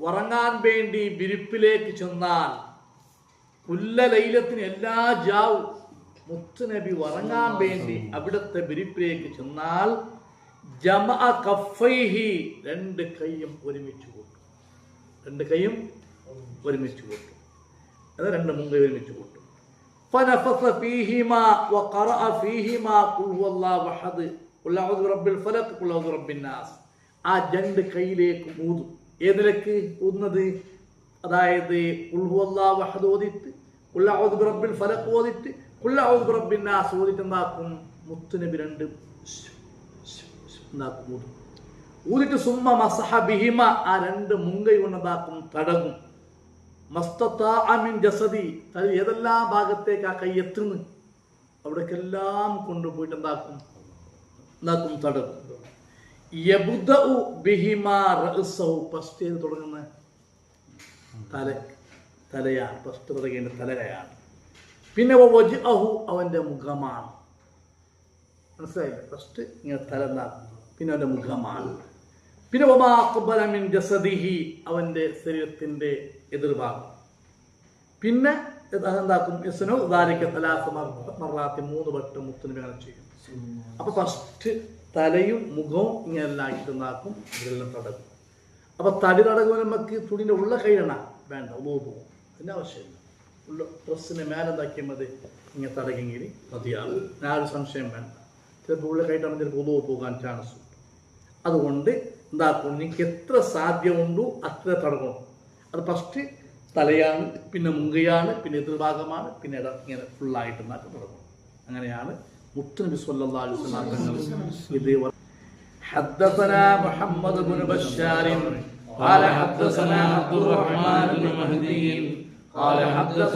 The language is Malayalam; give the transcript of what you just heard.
ഉറങ്ങാൻ വേണ്ടി വിരിപ്പിലേക്ക് ചെന്നാൽ കുല്ലലൈലത്തിന് എല്ലാ ജാവും മുത്തുനബി ഉറങ്ങാൻ വേണ്ടി അവിടുത്തെ വിരിപ്പിലേക്ക് ചെന്നാൽ ജമഅ കഫൈഹി രണ്ട് കൈയും ഒരുമിച്ച് കൂട്ടും. അത് രണ്ട് മുങ്കൈ ഒരുമിച്ച് കൂട്ടും. ഫനഫസ ഫീഹിമാ വഖറഅ ഫീഹിമാ ഖുൽ ഹുവല്ലാഹു അഹദ് ഖുൽ അഊദു ബിറബ്ബിൽ ഫലഖ് ഖുൽ അഊദു ബിറബ്ബിൻ നാസ്. ആ രണ്ട് കൈയിലേക്ക് ഊതും. ഏതിലേക്ക് ഊതുന്നത്? അതായത് ഖുൽ ഹുവല്ലാഹു അഹദ് ഓതിട്ട് ഖുൽ അഊദു ബിറബ്ബിൽ ഫലഖ് ഓതിട്ട് ഖുൽ അഊദു ബിറബ്ബിൻ നാസ് ഓതിട്ട് എന്താക്കും? മുത്തുനബി രണ്ട് ഊതിട്ട് സുമ്മ മസഹ ബിഹിമ ആ രണ്ട് മുങ്കൈ കൊണ്ടതാക്കും തടകും. മസ്തതാഅമിൻ ജസദി ഏതെല്ലാം ഭാഗത്തേക്ക് ആ കൈ എത്തുന്നു അവിടേക്കെല്ലാം കൊണ്ടുപോയിട്ട് എന്താക്കും? തടകും. യബ്ദഉ ബിഹിമാ റഅസഹു ഫസ്റ്റ് ചെയ്ത് തുടങ്ങുന്ന തലയാണ്. ഫസ്റ്റ് തുടങ്ങേണ്ട തലയാണ്. പിന്നെ വജ്അഹു അവന്റെ മുഖമാണ്. മനസ്സിലായില്ല? ഫസ്റ്റ് ഇങ്ങനെ തല എന്താക്കും? പിന്നെ അവന്റെ മുഖമാണ്. പിന്നെ വമാ ഖബല മിൻ ജസദിഹി അവന്റെ ശരീരത്തിന്റെ എതിർഭാഗം. പിന്നെ എന്താക്കും? യസ്നു ദാലിക സലാസ മർറാത്തി മൂന്ന് വട്ടം മുത്തുനബി അങ്ങനെ ചെയ്യും. അപ്പൊ ഫസ്റ്റ് തലയും മുഖവും ഇങ്ങനെ എല്ലാം ആക്കിയിട്ടുണ്ടാക്കും. ഇതെല്ലാം തടകും. അപ്പൊ തടി തടകുമ്പോൾ നമുക്ക് തുണിന്റെ ഉള്ള കൈയിടണ വേണ്ട, പോകും. അതിന്റെ ആവശ്യമില്ല. ഉള്ള ഡ്രസ്സിന് മേലെന്താക്കിയാൽ മതി, ഇങ്ങനെ തടകെങ്കിൽ മതിയാകും. ആ ഒരു സംശയം വേണ്ട. ചിലപ്പോൾ ഉള്ള കൈയിട്ടാണ് ചിലപ്പോൾ ഉദവ് പോകാൻ ചാൻസ് ഉണ്ട്. അതുകൊണ്ട് എന്താക്കും? എനിക്ക് എത്ര സാധ്യമുണ്ടോ അത്ര തടകണം. അത് ഫസ്റ്റ് തലയാണ്, പിന്നെ മുങ്കയാണ്, പിന്നെ എതിർഭാഗമാണ്, പിന്നെ ഇങ്ങനെ ഫുള്ളായിട്ട് തുടങ്ങും. അങ്ങനെയാണ് മുത്തുനബി സ്വല്ലല്ലാഹു അലൈഹി വസല്ലം ഇത്. حدثنا محمد بن بشار قال حدثنا عبد الرحمن بن مهدي قال حدثنا